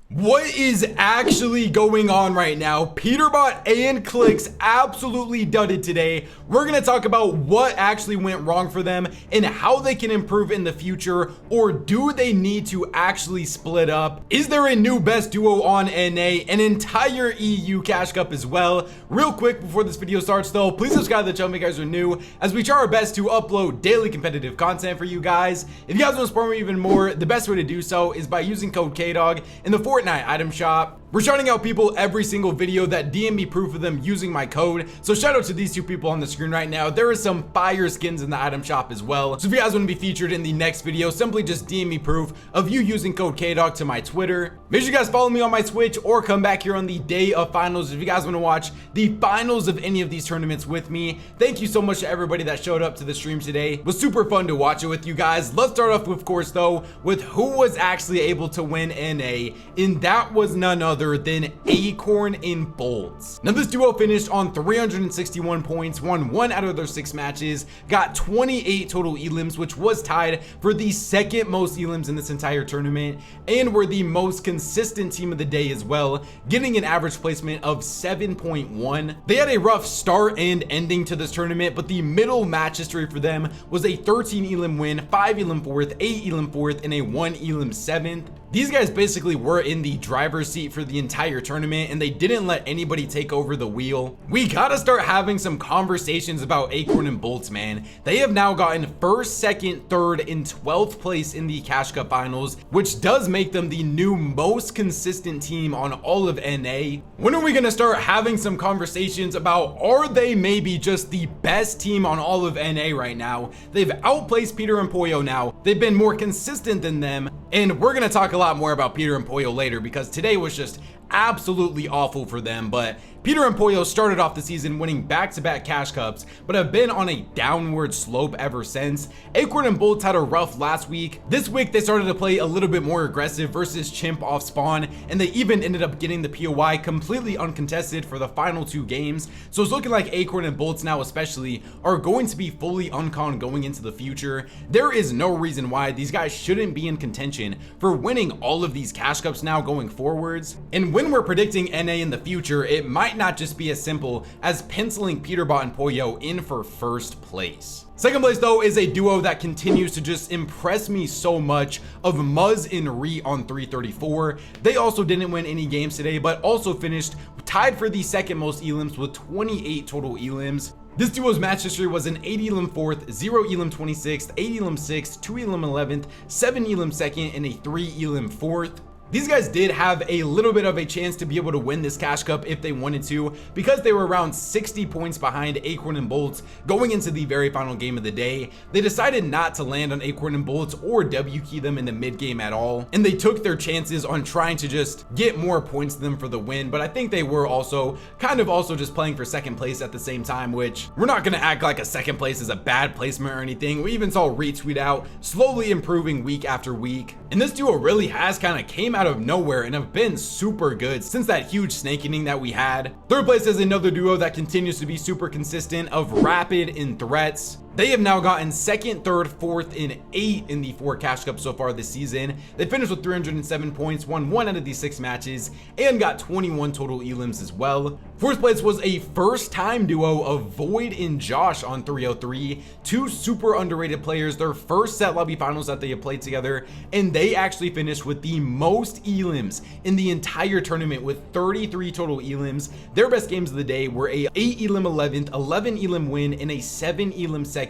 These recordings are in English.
What is actually going on right now? Peterbot and Clix absolutely dudded today. We're going to talk about what actually went wrong for them and how they can improve in the future, or do they need to actually split up? Is there a new best duo on NA, an entire EU Cash Cup as well? Real quick before this video starts though, please subscribe to the channel if you guys are new, as we try our best to upload daily competitive content for you guys. If you guys want to support me even more, the best way to do so is by using code KDOG in the Fortnite item shop. We're shouting out people every single video that DM me proof of them using my code. So shout out to these two people on the screen right now. There is some fire skins in the item shop as well. So if you guys want to be featured in the next video, simply just DM me proof of you using code KDOG to my Twitter. Make sure you guys follow me on my Twitch or come back here on the day of finals if you guys want to watch the finals of any of these tournaments with me. Thank you so much to everybody that showed up to the stream today. It was super fun to watch it with you guys. Let's start off, of course, though, with who was actually able to win NA, and that was none other than Acorn and Bolts. Now this duo finished on 361 points, won 1 out of their 6 matches, got 28 total elims, which was tied for the second most elims in this entire tournament, and were the most consistent team of the day as well, getting an average placement of 7.1. They had a rough start and ending to this tournament, but the middle match history for them was a 13 elim win, 5 elim 4th, 8 elim 4th, and a 1 elim 7th. These guys basically were in the driver's seat for the entire tournament, and they didn't let anybody take over the wheel. We gotta start having some conversations about Acorn and Bolts, man. They have now gotten 1st, 2nd, 3rd, and 12th place in the Cash Cup finals, which does make them the new most consistent team on all of NA. When are we gonna start having some conversations about, are they maybe just the best team on all of NA right now? They've outplaced Peter and Pollo now. They've been more consistent than them, and we're gonna talk a lot more about Peter and Pollo later, because today was just absolutely awful for them. But Peter and Pollo started off the season winning back-to-back Cash Cups, but have been on a downward slope ever since. Acorn and Bolts had a rough last week. This week they started to play a little bit more aggressive versus Chimp off spawn, and they even ended up getting the POI completely uncontested for the final 2 games. So it's looking like Acorn and Bolts now especially are going to be fully uncon going into the future. There is no reason why these guys shouldn't be in contention for winning all of these Cash Cups now going forwards. And when we're predicting NA in the future, it might not just be as simple as penciling Peterbot and Pollo in for 1st place. Second place though is a duo that continues to just impress me so much, of Muzz and Ree on 334. They also didn't win any games today, but also finished tied for the second most elims with 28 total elims. This duo's match history was an 8 elim 4th, 0 elim 26th, 8 elim 6th, 2 elim 11th, 7 elim 2nd, and a 3 elim 4th. These guys did have a little bit of a chance to be able to win this Cash Cup if they wanted to, because they were around 60 points behind Acorn and Bolts going into the very final game of the day. They decided not to land on Acorn and Bolts or W key them in the mid game at all, and they took their chances on trying to just get more points than them for the win. But I think they were also kind of just playing for 2nd place at the same time, which we're not going to act like a 2nd place is a bad placement or anything. We even saw Ree tweet out slowly improving week after week, and this duo really has kind of came out of nowhere and have been super good since that huge snake inning that we had. 3rd place is another duo that continues to be super consistent, of Rapid and Threats. They have now gotten 2nd, 3rd, 4th, and 8 in the 4 Cash Cups so far this season. They finished with 307 points, won 1 out of these 6 matches, and got 21 total elims as well. 4th place was a first-time duo of Void and Josh on 303. 2 super underrated players, their first set lobby finals that they have played together, and they actually finished with the most elims in the entire tournament with 33 total elims. Their best games of the day were a 8 elim 11th, 11 elim win, and a 7 elim 2nd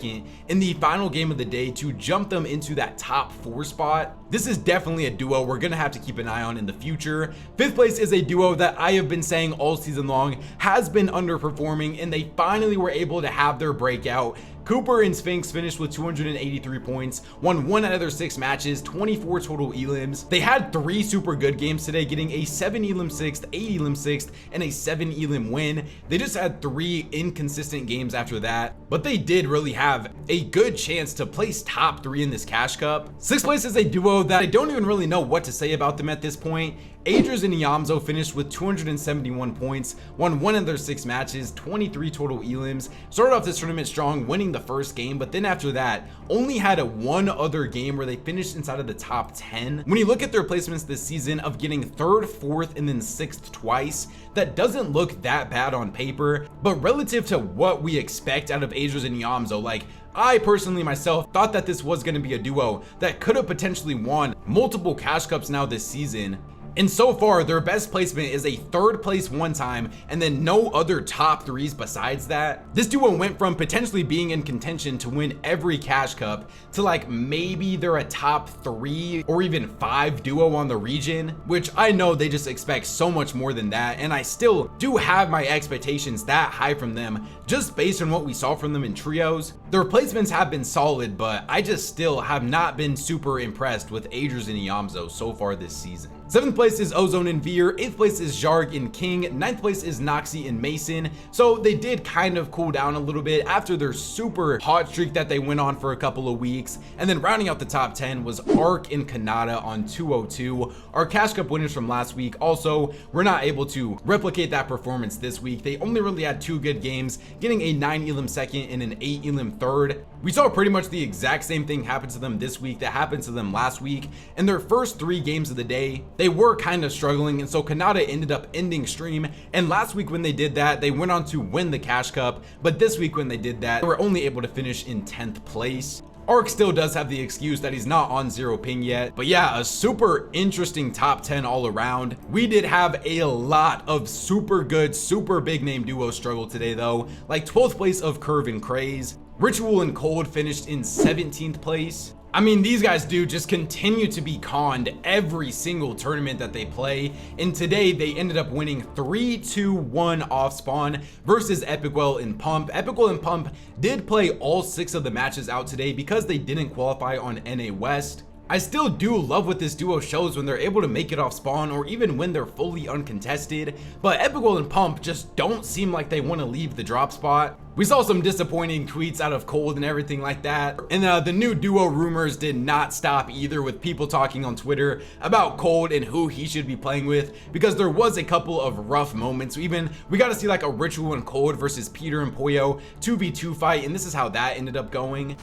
in the final game of the day to jump them into that top 4 spot. This is definitely a duo we're gonna have to keep an eye on in the future. 5th place is a duo that I have been saying all season long has been underperforming, and they finally were able to have their breakout. Cooper and Sphinx finished with 283 points, won 1 out of their 6 matches, 24 total elims. They had 3 super good games today, getting a 7 elim 6th, 8 elim 6th, and a 7 elim win. They just had 3 inconsistent games after that, but they did really have a good chance to place top 3 in this Cash Cup. 6th place is a duo that I don't even really know what to say about them at this point. Adrian and Yamzo finished with 271 points, won 1 of their 6 matches, 23 total elims, started off this tournament strong, winning the first game, but then after that, only had one other game where they finished inside of the top 10. When you look at their placements this season of getting 3rd, 4th, and then 6th twice, that doesn't look that bad on paper, but relative to what we expect out of Adrian and Yamzo, like, I personally myself thought that this was going to be a duo that could have potentially won multiple Cash Cups now this season. And so far, their best placement is a 3rd place one time and then no other top 3s besides that. This duo went from potentially being in contention to win every Cash Cup to like maybe they're a top 3 or even 5 duo on the region, which I know they just expect so much more than that. And I still do have my expectations that high from them just based on what we saw from them in trios. Their placements have been solid, but I just still have not been super impressed with Adrian and Yamzo so far this season. 7th place is Ozone and Veer, 8th place is Zharg and King, 9th place is Noxy and Mason. So they did kind of cool down a little bit after their super hot streak that they went on for a couple of weeks. And then rounding out the top 10 was Arc and Kanata on 202. Our Cash Cup winners from last week also were not able to replicate that performance this week. They only really had 2 good games, getting a 9 elim second and an 8 elim third. We saw pretty much the exact same thing happen to them this week that happened to them last week. In their first 3 games of the day, they were kind of struggling, and so Kanata ended up ending stream. And last week when they did that, they went on to win the Cash Cup, but this week when they did that, they were only able to finish in 10th place. Arc still does have the excuse that he's not on 0 ping yet, but yeah, a super interesting top 10 all around. We did have a lot of super good, super big name duos struggle today though, like 12th place of Curve and Craze. Ritual and Cold finished in 17th place. I mean, these guys do just continue to be conned every single tournament that they play. And today they ended up winning 3-2-1 off spawn versus Epicwell and Pump. Epicwell and Pump did play all 6 of the matches out today because they didn't qualify on NA West. I still do love what this duo shows when they're able to make it off spawn or even when they're fully uncontested, but Epicwell and Pump just don't seem like they want to leave the drop spot. We saw some disappointing tweets out of Cold and everything like that, and the new duo rumors did not stop either, with people talking on Twitter about Cold and who he should be playing with, because there was a couple of rough moments. Even we got to see like a Ritual and Cold versus Peter and Poyo 2v2 fight, and this is how that ended up going.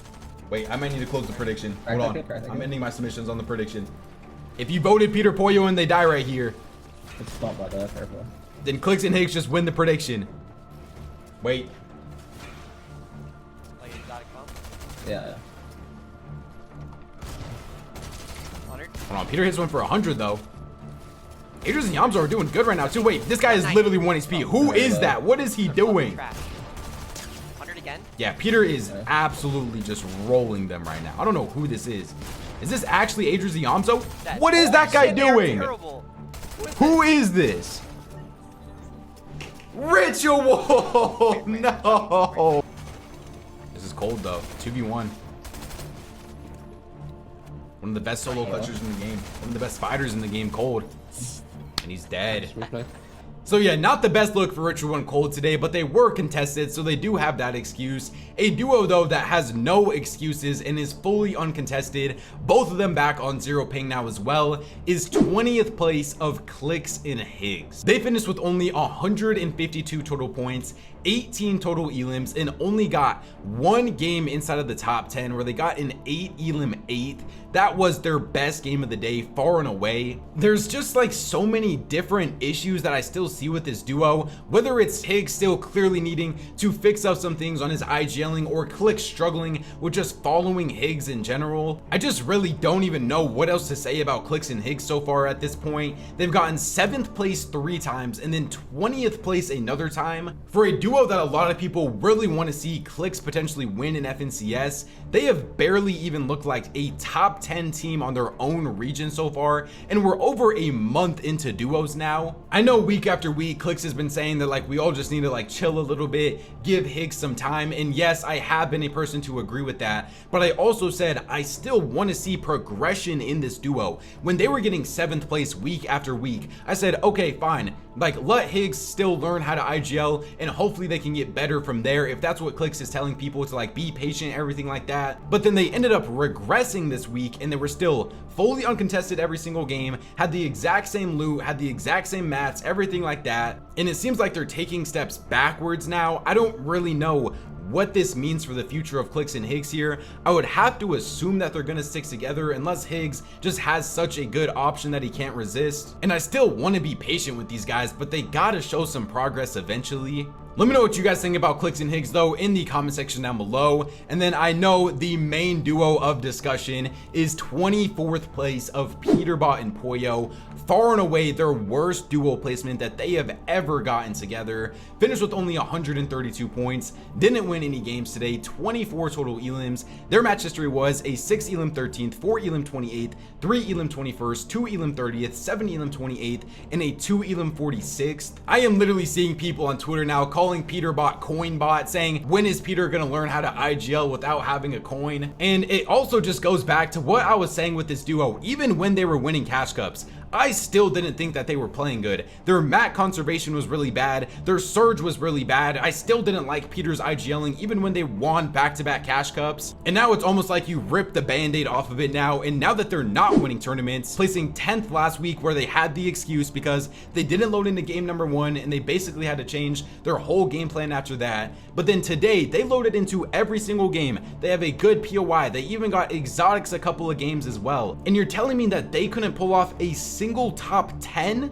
Wait, I might need to close the prediction. Hold on. I'm ending my submissions on the prediction. If you voted Peter Poyo and they die right here, it's not by that, careful. Then Clicks and Higgs just win the prediction. Wait. Yeah. 100. Hold on, Peter hits one for 100 though. Adrian and Yamzo are doing good right now too. Wait, this guy is literally 1 HP. Who is that? What is he doing? 100 again? Yeah, Peter is absolutely just rolling them right now. I don't know who this is. Is this actually Adrian Yamzo? What is that guy doing? Who is this? Ritual! No! This is Cold though. 2v1. One of the best solo clutchers in the game. One of the best fighters in the game, Cold. And he's dead. So yeah, not the best look for Ritual and Cold today, but they were contested, so they do have that excuse. A duo though that has no excuses and is fully uncontested, both of them back on 0 ping now as well, is 20th place of Clicks and Higgs. They finished with only 152 total points, 18 total elims, and only got 1 game inside of the top 10 where they got an 8 elim 8th. That was their best game of the day, far and away. There's just like so many different issues that I still see with this duo, whether it's Higgs still clearly needing to fix up some things on his IGLing or Click struggling with just following Higgs in general. I just really don't even know what else to say about Clicks and Higgs so far at this point. They've gotten 7th place 3 times and then 20th place another time. For a duo that a lot of people really want to see Clicks potentially win in FNCS, they have barely even looked like a top 10 team on their own region so far, and we're over a month into duos now. I know week after week Clicks has been saying that like we all just need to like chill a little bit, give Higgs some time, and yes, I have been a person to agree with that, but I also said I still want to see progression in this duo. When they were getting 7th place week after week, I said okay fine, like let Higgs still learn how to IGL and hopefully hopefully they can get better from there if that's what Clix is telling people to like be patient, everything like that. But then they ended up regressing this week and they were still fully uncontested every single game, had the exact same loot, had the exact same mats, everything like that. And it seems like they're taking steps backwards now. I don't really know what this means for the future of Clix and Higgs here. I would have to assume that they're gonna stick together unless Higgs just has such a good option that he can't resist. And I still want to be patient with these guys, but they gotta show some progress eventually. Let me know what you guys think about Clix and Higgs though in the comment section down below. And then I know the main duo of discussion is 24th place of Peterbot and Poyo. Far and away their worst duo placement that they have ever gotten together. Finished with only 132 points. Didn't win any games today. 24 total elims. Their match history was a 6 elim 13th, 4 elim 28th, 3 elim 21st, 2 elim 30th, 7 elim 28th, and a 2 elim 46th. I am literally seeing people on Twitter now calling Peterbot Coinbot, saying when is Peter gonna learn how to IGL without having a coin? And it also just goes back to what I was saying with this duo. Even when they were winning cash cups, I still didn't think that they were playing good. Their mat conservation was really bad. Their surge was really bad. I still didn't like Peter's IGLing even when they won back-to-back cash cups. And now it's almost like you ripped the band-aid off of it now. And now that they're not winning tournaments, placing 10th last week where they had the excuse because they didn't load into game number 1 and they basically had to change their whole game plan after that. But then today they loaded into every single game. They have a good POI. They even got exotics a couple of games as well. And you're telling me that they couldn't pull off a single top 10?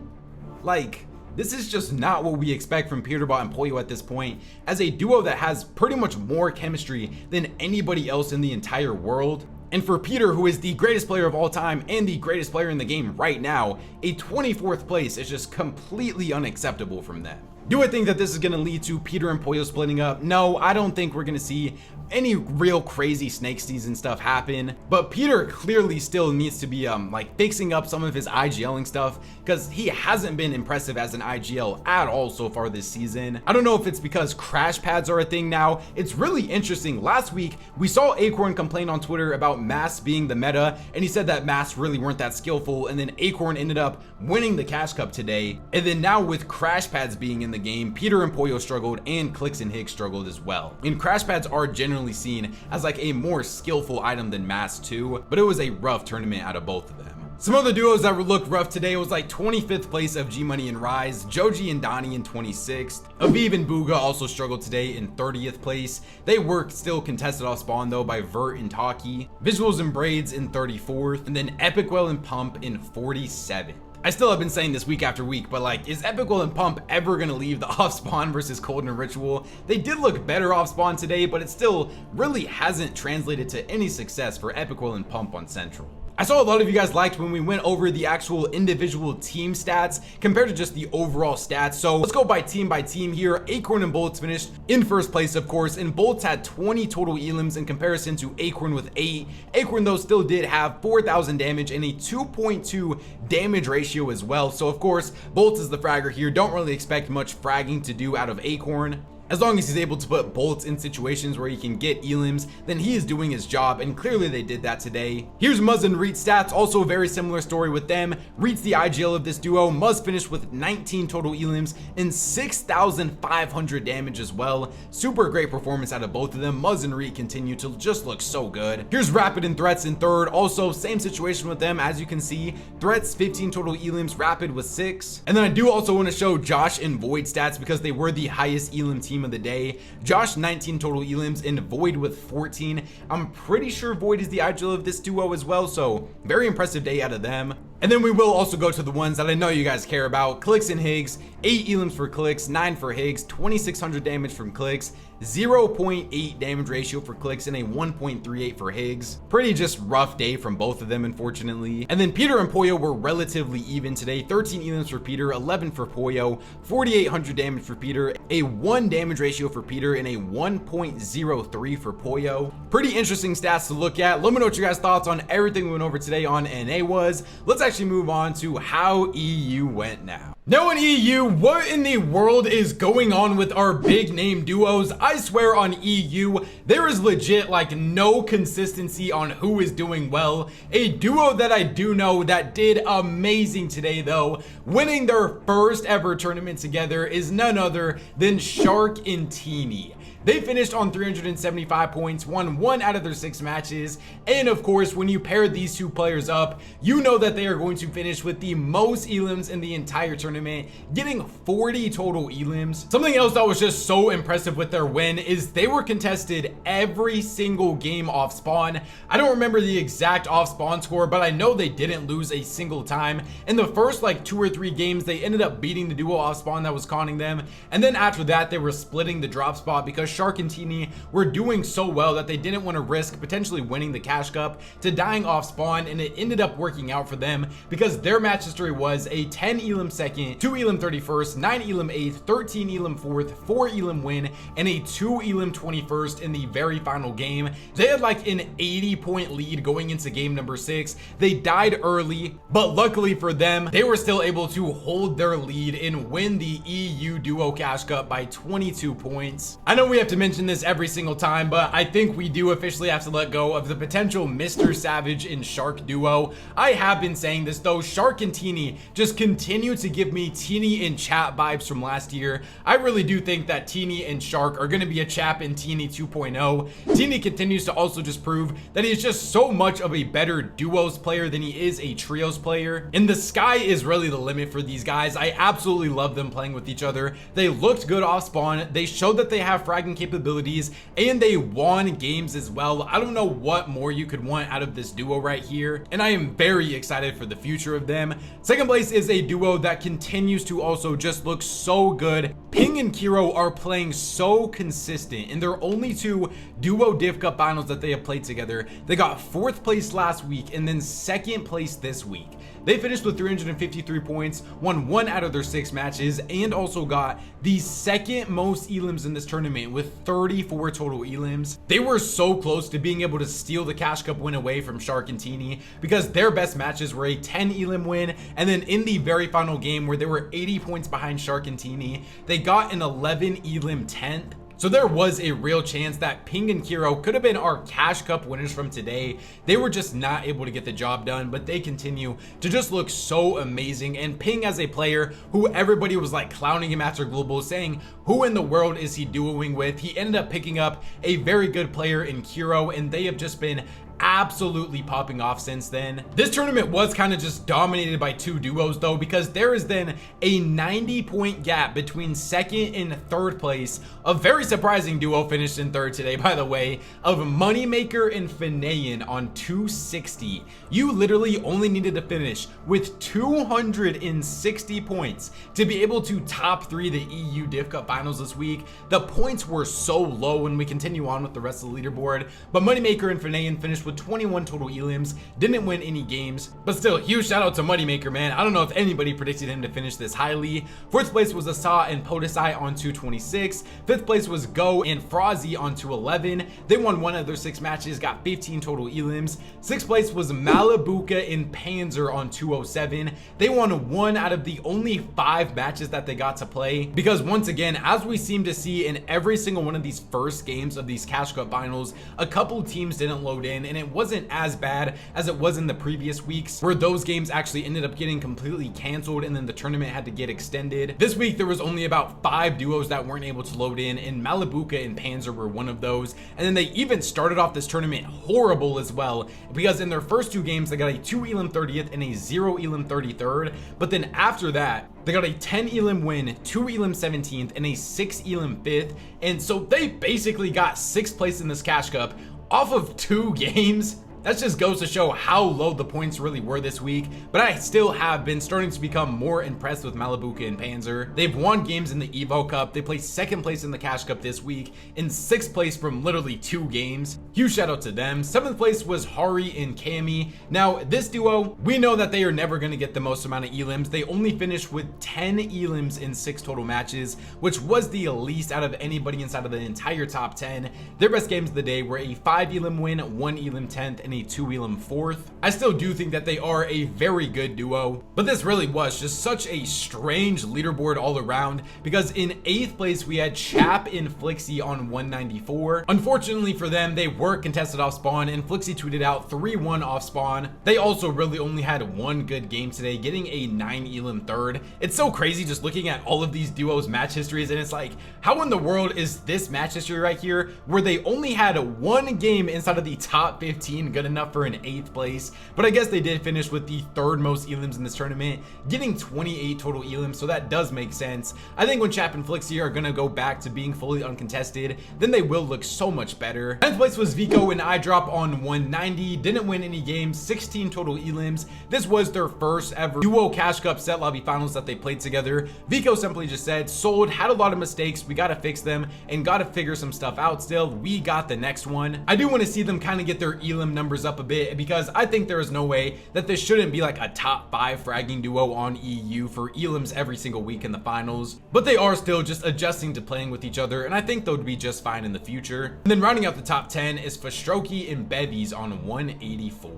Like, this is just not what we expect from Peterbot and Poyo at this point, as a duo that has pretty much more chemistry than anybody else in the entire world. And for Peter, who is the greatest player of all time and the greatest player in the game right now, a 24th place is just completely unacceptable from them. Do I think that this is going to lead to Peter and Poyo splitting up? No, I don't think we're going to see any real crazy snake season stuff happen. But Peter clearly still needs to be like fixing up some of his IGLing stuff, because he hasn't been impressive as an IGL at all so far this season. I don't know if it's because crash pads are a thing now. It's really interesting. Last week we saw Acorn complain on Twitter about Mass being the meta, and he said that Mass really weren't that skillful, and then Acorn ended up winning the cash cup today. And then now with crash pads being in the game, Peter and Poyo struggled and Clix and Higgs struggled as well. And crash pads are generally seen as like a more skillful item than Mass too, but it was a rough tournament out of both of them. Some other duos that looked rough today was like 25th place of G Money and Rise, Joji and Donnie in 26th. Aviv and Booga also struggled today in 30th place. They were still contested off spawn though by Vert and Taki. Visuals and Braids in 34th, and then Epicwell and Pump in 47th. I still have been saying this week after week, but like, is Epicwell and Pump ever gonna leave the off spawn versus Cold and Ritual? They did look better off spawn today, but it still really hasn't translated to any success for Epicwell and Pump on Central. I saw a lot of you guys liked when we went over the actual individual team stats compared to just the overall stats. So let's go by team here. Acorn and Bolts finished in first place, of course, and Bolts had 20 total elims in comparison to Acorn with 8. Acorn though still did have 4,000 damage and a 2.2 damage ratio as well. So of course, Bolts is the fragger here. Don't really expect much fragging to do out of Acorn. As long as he's able to put Bolts in situations where he can get elims, then he is doing his job, and clearly they did that today. Here's Muzz and Reet's stats, also a very similar story with them. Reet's the IGL of this duo. Muzz finished with 19 total elims and 6,500 damage as well. Super great performance out of both of them. Muzz and Reet continue to just look so good. Here's Rapid and Threats in third. Also, same situation with them, as you can see. Threats 15 total elims, Rapid with 6. And then I do also want to show Josh and Void stats because they were the highest elim team of the day. Josh 19 total elims and Void with 14. I'm pretty sure Void is the IGL of this duo as well, so very impressive day out of them. And then we will also go to the ones that I know you guys care about. Clix and Higgs, 8 elims for Clix, 9 for Higgs, 2,600 damage from Clix, 0.8 damage ratio for Clix, and a 1.38 for Higgs. Pretty just rough day from both of them, unfortunately. And then Peter and Poyo were relatively even today. 13 elims for Peter, 11 for Poyo, 4,800 damage for Peter, a 1 damage ratio for Peter, and a 1.03 for Poyo. Pretty interesting stats to look at. Let me know what you guys' thoughts on everything we went over today on NA was. Let's actually move on to how EU went now. Now in EU, what in the world is going on with our big name duos? I swear on EU, there is legit like no consistency on who is doing well. A duo that I do know that did amazing today though, winning their first ever tournament together, is none other than Shark and Teeny. They finished on 375 points, won 1 out of their 6 matches, and of course when you pair these two players up, you know that they are going to finish with the most elims in the entire tournament, getting 40 total elims. Something else that was just so impressive with their win is they were contested every single game off spawn. I don't remember the exact off spawn score, but I know they didn't lose a single time. In the first like 2 or 3 games, they ended up beating the duo off spawn that was conning them, and then after that they were splitting the drop spot because Shark and Teeny were doing so well that they didn't want to risk potentially winning the cash cup to dying off spawn, and it ended up working out for them because their match history was a 10 elim second, 2 elim 31st, 9 elim 8th, 13 elim 4th, 4 elim win, and a 2 elim 21st in the very final game. They had like an 80-point lead going into game number 6. They died early, but luckily for them, they were still able to hold their lead and win the EU duo cash cup by 22 points. I know we have to mention this every single time, but I think we do officially have to let go of the potential Mr. Savage and Shark duo. I have been saying this though, Shark and Teeny just continue to give me Teeny and Chat vibes from last year. I really do think that Teeny and Shark are going to be a Chap and Teeny 2.0. Teeny continues to also just prove that he's just so much of a better duos player than he is a trios player, and the sky is really the limit for these guys. I absolutely love them playing with each other. They looked good off spawn, they showed that they have fragging capabilities, and they won games as well. I don't know what more you could want out of this duo right here, and I am very excited for the future of them. Second place is a duo that continues to also just look so good. Ping and Kiro are playing so consistent in their only 2 duo Div Cup finals that they have played together. They got 4th place last week and then 2nd place this week. They finished with 353 points, won 1 out of their 6 matches, and also got the 2nd most elims in this tournament with 34 total elims. They were so close to being able to steal the Cash Cup win away from Shark and Teeny because their best matches were a 10 elim win, and then in the very final game where they were 80 points behind Shark and Teeny, they got an 11 elim 10th. So there was a real chance that Ping and Kiro could have been our Cash Cup winners from today. They were just not able to get the job done, but they continue to just look so amazing. And Ping as a player who everybody was like clowning him after Global, saying who in the world is he duoing with, he ended up picking up a very good player in Kiro, and they have just been absolutely popping off since then. This tournament was kind of just dominated by 2 duos though, because there is then a 90-point gap between 2nd and 3rd place. A very surprising duo finished in 3rd today, by the way, of Moneymaker and Fanayan on 260. You literally only needed to finish with 260 points to be able to top 3 the EU Div Cup finals this week. The points were so low when we continue on with the rest of the leaderboard, but Moneymaker and Fanayan finished with 21 total elims, didn't win any games, but still huge shout out to Moneymaker, man. I don't know if anybody predicted him to finish this highly. 4th place was Asa and Podesai on 226. 5th place was Go and Frozzy on 211. They won 1 of their 6 matches, got 15 total elims. 6th place was Malibuka and Panzer on 207. They won 1 out of the only 5 matches that they got to play, because once again, as we seem to see in every single one of these first games of these Cash Cup finals, a couple teams didn't load in, and it wasn't as bad as it was in the previous weeks where those games actually ended up getting completely canceled and then the tournament had to get extended. This week there was only about 5 duos that weren't able to load in, and Malibuka and Panzer were one of those. And then they even started off this tournament horrible as well, because in their first 2 games they got a 2 elim 30th and a 0 elim 33rd, but then after that they got a 10 elim win, 2 elim 17th, and a 6 elim 5th, and so they basically got 6th place in this Cash Cup off of 2 games. That just goes to show how low the points really were this week, but I still have been starting to become more impressed with Malibuka and Panzer. They've won games in the Evo Cup, they placed 2nd place in the Cash Cup this week, in 6th place from literally 2 games. Huge shout out to them. 7th place was Hari and Cammy. Now this duo, we know that they are never going to get the most amount of elims. They only finished with 10 elims in 6 total matches, which was the least out of anybody inside of the entire top 10. Their best games of the day were a 5 elim win, 1 elim 10th, and and a 2 elim 4th. I still do think that they are a very good duo, but this really was just such a strange leaderboard all around, because in 8th place we had Chap and Flixie on 194. Unfortunately for them, they were contested off spawn, and Flixie tweeted out 3-1 off spawn. They also really only had one good game today, getting a 9 elim 3rd. It's so crazy just looking at all of these duos match histories, and it's like, how in the world is this match history right here where they only had one game inside of the top 15 good enough for an 8th place? But I guess they did finish with the 3rd most elims in this tournament, getting 28 total elims, so that does make sense. I think when Chap and Flixie are gonna go back to being fully uncontested, then they will look so much better. 10th place was Vico and iDrop on 190, didn't win any games, 16 total elims. This was their first ever duo Cash Cup set lobby finals that they played together. Vico simply just said, sold, had a lot of mistakes, we gotta fix them and gotta figure some stuff out still, we got the next one. I do want to see them kind of get their elim numbers up a bit, because I think there is no way that this shouldn't be like a top 5 fragging duo on EU for elims every single week in the finals, but they are still just adjusting to playing with each other, and I think they'll be just fine in the future. And then rounding out the top 10 is Fastroki and Bevies on 184.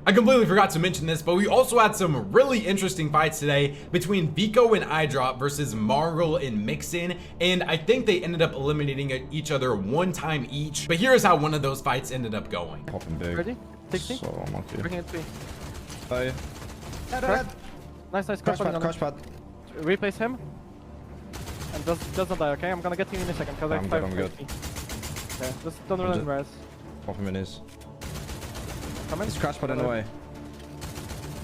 I completely forgot to mention this, but we also had some really interesting fights today between Vico and iDrop versus Marvel and Mixin, and I think they ended up eliminating each other one time each. But here's how one of those fights ended up going. Popping big. Ready? 60? So unlucky. Bring it 3. Hey. Nice, Crash crash pad, crash pad. Replace him. And doesn't die, okay? I'm gonna get you in a second, because I have I'm good. Okay, just don't run res. Popping minis. Come in. It's crash pad in the way.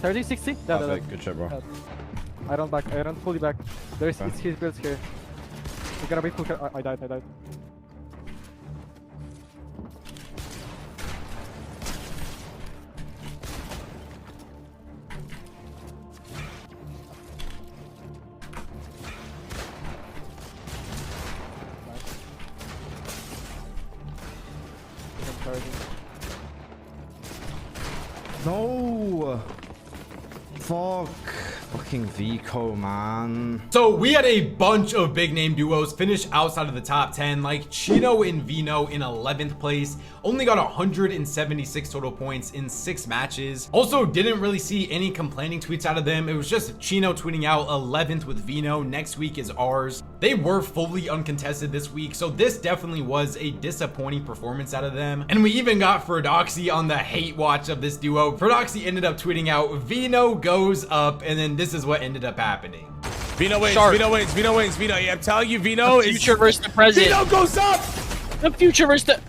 30, 60? Yeah, Perfect, good shit, bro. I don't back, I don't fully back. There's Okay. his builds here. We're gonna be full. I died. No! Fuck. Fucking Vico, man. So we had a bunch of big name duos finish outside of the top 10, like Chino and Vino in 11th place, only got 176 total points in 6 matches. Also didn't really see any complaining tweets out of them. It was just Chino tweeting out 11th with Vino, next week is ours. They were fully uncontested this week, so this definitely was a disappointing performance out of them. And we even got Ferdoxy on the hate watch of this duo. Ferdoxy ended up tweeting out, Vino goes up, and then this is what ended up happening. Vino wins, Sharp. Vino wins, Vino wins, Vino. Yeah, I'm telling you, Vino The is... future versus the present. Vino goes up! The future versus the...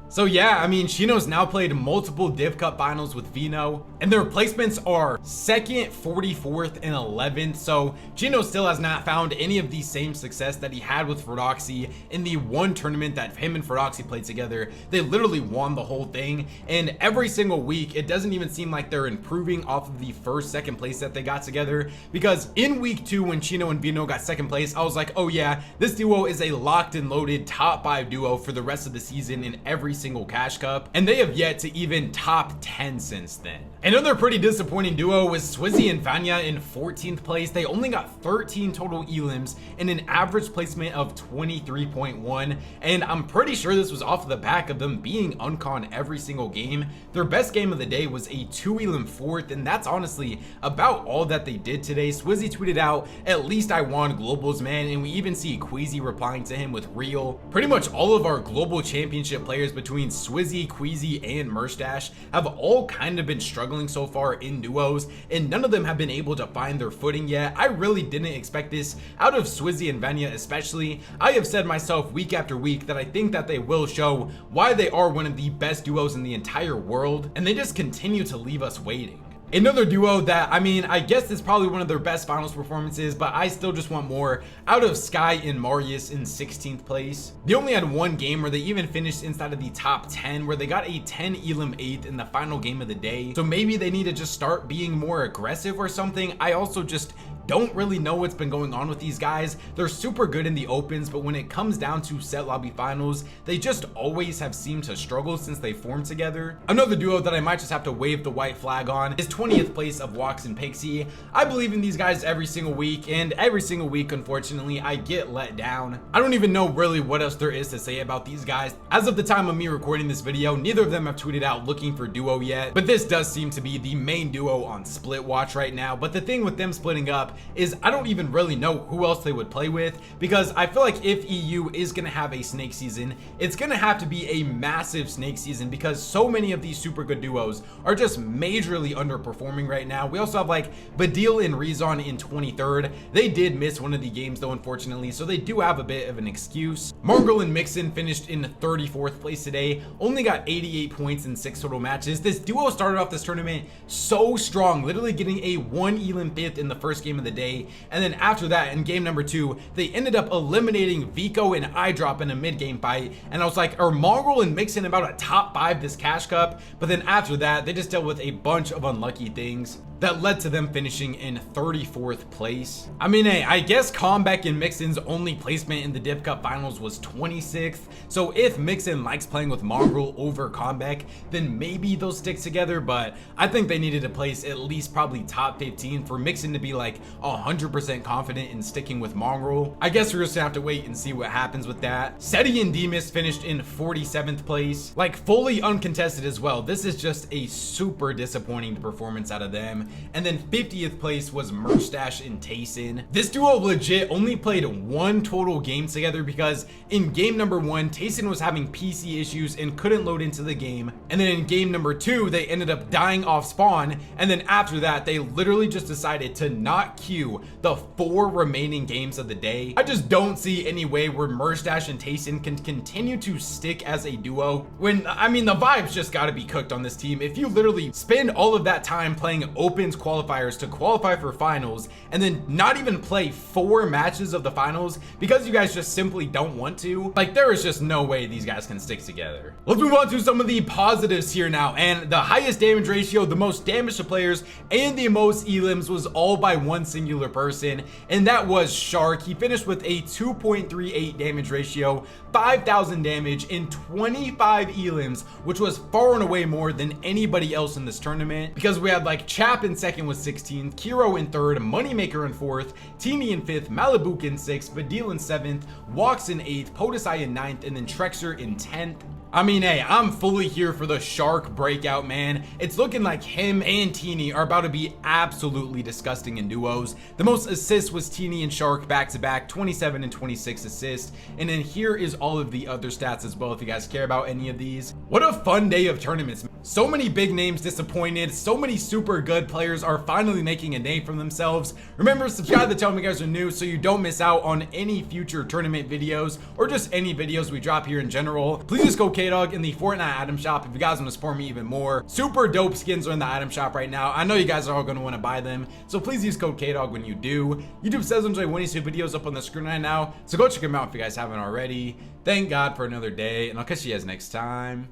So yeah, I mean, Chino's now played multiple Div Cup finals with Vino, and their placements are 2nd, 44th, and 11th. So Chino still has not found any of the same success that he had with Ferdoxy in the one tournament that him and Ferdoxy played together. They literally won the whole thing, and every single week, it doesn't even seem like they're improving off of the first, second place that they got together, because in week 2, when Chino and Vino got 2nd place, I was like, oh yeah, this duo is a locked and loaded top 5 duo for the rest of the season in every single Cash Cup, and they have yet to even top 10 since then. Another pretty disappointing duo was Swizzy and Vanya in 14th place. They only got 13 total elims and an average placement of 23.1, and I'm pretty sure this was off the back of them being uncon every single game. Their best game of the day was a 2 elim 4th, and that's honestly about all that they did today. Swizzy tweeted out, at least I won globals, man, and we even see Queasy replying to him with real. Pretty much all of our global championship players between Swizzy, Queasy, and Merstash have all kind of been struggling so far in duos, and none of them have been able to find their footing yet. I really didn't expect this out of Swizzy and Vanya especially. I have said myself week after week that I think that they will show why they are one of the best duos in the entire world, and they just continue to leave us waiting. Another duo that, I mean, I guess is probably one of their best finals performances, but I still just want more out of Sky and Marius in 16th place. They only had one game where they even finished inside of the top 10, where they got a 10 elim 8th in the final game of the day. So maybe they need to just start being more aggressive or something. I also just Don't really know what's been going on with these guys. They're super good in the opens, but when it comes down to set lobby finals, they just always have seemed to struggle since they formed together. Another duo that I might just have to wave the white flag on is 20th place of Wox and Pixie. I believe in these guys every single week, and every single week, unfortunately, I get let down. I don't even know really what else there is to say about these guys. As of the time of me recording this video, neither of them have tweeted out looking for duo yet, but this does seem to be the main duo on Split Watch right now. But the thing with them splitting up is I don't even really know who else they would play with, because I feel like if EU is going to have a snake season, it's going to have to be a massive snake season, because so many of these super good duos are just majorly underperforming right now. We also have like Badil and Rezon in 23rd. They did miss one of the games though, unfortunately, so they do have a bit of an excuse. Mongraal and Mixin finished in 34th place today, only got 88 points in 6 total matches. This duo started off this tournament so strong, literally getting a 1 elim 5th in the first game of the day, and then after that in game number 2 they ended up eliminating Vico and iDrop in a mid-game fight, and I was like, are Mongraal and Mixin about a top 5 this cash cup? But then after that they just dealt with a bunch of unlucky things that led to them finishing in 34th place. I mean, hey, I guess Comeback and Mixin's only placement in the Div Cup finals was 26th, so if Mixin likes playing with Mongraal over Comeback, then maybe they'll stick together, but I think they needed to place at least probably top 15 for Mixin to be like 100% confident in sticking with Mongraal. I guess we're just gonna have to wait and see what happens with that. Seti and Demus finished in 47th place, like fully uncontested as well. This is just a super disappointing performance out of them. And then 50th place was Merstash and Tayson. This duo legit only played 1 total game together, because in game number 1 Tayson was having PC issues and couldn't load into the game, and then in game number 2 they ended up dying off spawn, and then after that they literally just decided to not queue the 4 remaining games of the day. I just don't see any way where Merstash and Tayson can continue to stick as a duo when, I mean, the vibes just got to be cooked on this team. If you literally spend all of that time playing opens qualifiers to qualify for finals and then not even play 4 matches of the finals because you guys just simply don't want to, like, there is just no way these guys can stick together. Let's move on to some of the positives here now, and the highest damage ratio, the most damage to players, and the most elims was all by one singular person, and that was Shark. He finished with a 2.38 damage ratio, 5,000 damage in 25 elims, which was far and away more than anybody else in this tournament, because we had like Chap in second with 16, Kiro in third, Moneymaker in fourth, Teeny in fifth, Malibuk in sixth, Badil in seventh, Wox in eighth, Podesai in ninth, and then Trexer in 10th. I mean, hey, I'm fully here for the Shark breakout, man. It's looking like him and Teeny are about to be absolutely disgusting in duos. The most assists was Teeny and Shark back to back, 27 and 26 assists. And then here is all of the other stats as well, if you guys care about any of these. What a fun day of tournaments. So many big names disappointed. So many super good players are finally making a name for themselves. Remember, subscribe to the channel if you guys are new so you don't miss out on any future tournament videos or just any videos we drop here in general. Please just go K-Dog in the Fortnite item shop if you guys want to support me even more. Super dope skins are in the item shop right now. I know you guys are all going to want to buy them, so please use code K-Dog when you do. YouTube says enjoy one of these videos up on the screen right now, so go check them out if you guys haven't already. Thank God for another day, and I'll catch you guys next time.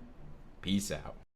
Peace out.